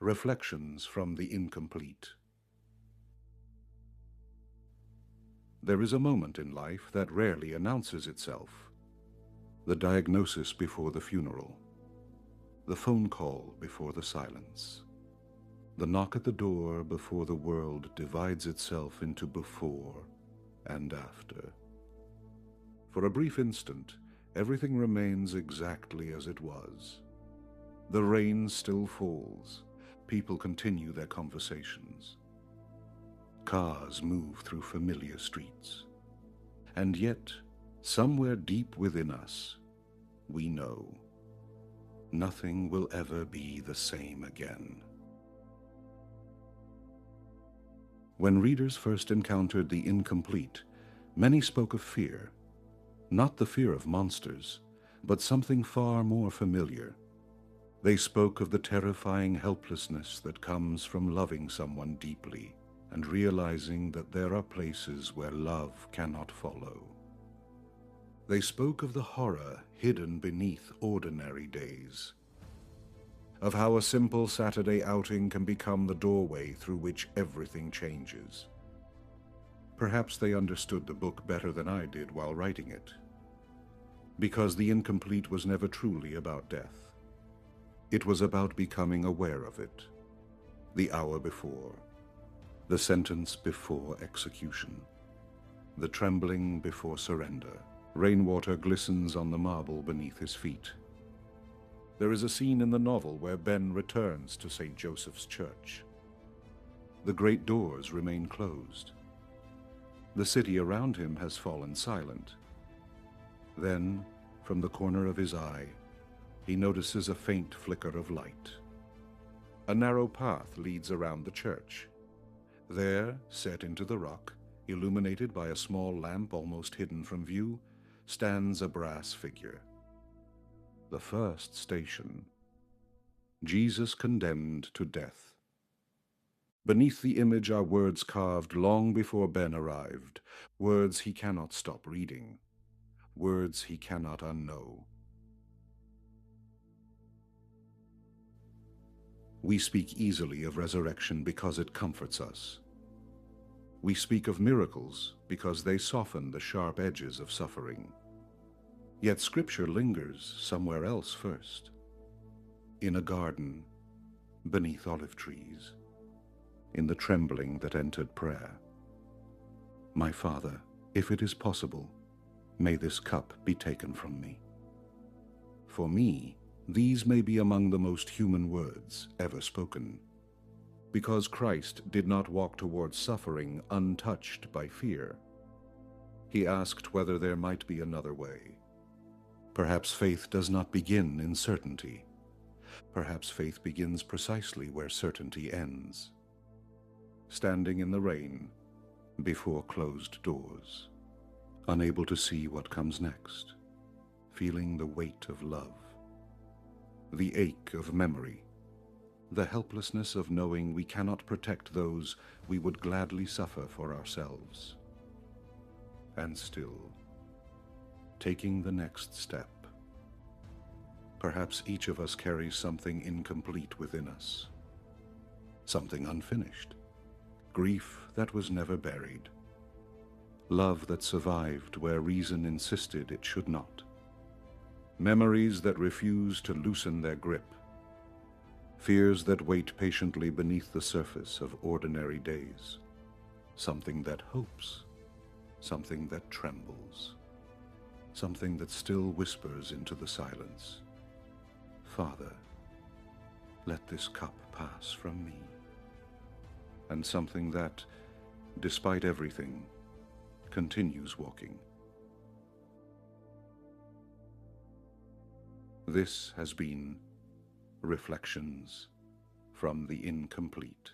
Reflections from the Incomplete. There is a moment in life that rarely announces itself. The diagnosis before the funeral. The phone call before the silence. The knock at the door before the world divides itself into before and after. For a brief instant, everything remains exactly as it was. The rain still falls. People continue their conversations. Cars move through familiar streets. And yet, somewhere deep within us, we know nothing will ever be the same again. When readers first encountered the Incomplete, many spoke of fear. Not the fear of monsters, but something far more familiar. They spoke of the terrifying helplessness that comes from loving someone deeply and realizing that there are places where love cannot follow. They spoke of the horror hidden beneath ordinary days, of how a simple Saturday outing can become the doorway through which everything changes. Perhaps they understood the book better than I did while writing it, because The Incomplete was never truly about death. It was about becoming aware of it, the hour before, the sentence before execution, the trembling before surrender. Rainwater glistens on the marble beneath his feet. There is a scene in the novel where Ben returns to St. Joseph's Church. The great doors remain closed. The city around him has fallen silent. Then, from the corner of his eye, he notices a faint flicker of light. A narrow path leads around the church. There, set into the rock, illuminated by a small lamp almost hidden from view, stands a brass figure. The first station. Jesus condemned to death. Beneath the image are words carved long before Ben arrived, words he cannot stop reading, words he cannot unknow. We speak easily of resurrection because it comforts us. We speak of miracles because they soften the sharp edges of suffering. Yet Scripture lingers somewhere else first. In a garden, beneath olive trees, in the trembling that entered prayer. My Father, if it is possible, may this cup be taken from me. For me, these may be among the most human words ever spoken, because Christ did not walk towards suffering untouched by fear. He asked whether there might be another way. Perhaps faith does not begin in certainty. Perhaps faith begins precisely where certainty ends. Standing in the rain, before closed doors, unable to see what comes next, feeling the weight of love, the ache of memory, the helplessness of knowing we cannot protect those we would gladly suffer for ourselves. And still, taking the next step. Perhaps each of us carries something incomplete within us, something unfinished, grief that was never buried, love that survived where reason insisted it should not, memories that refuse to loosen their grip, fears that wait patiently beneath the surface of ordinary days, something that hopes, something that trembles, something that still whispers into the silence. Father, let this cup pass from me. And something that, despite everything, continues walking. This has been Reflections from the Incomplete.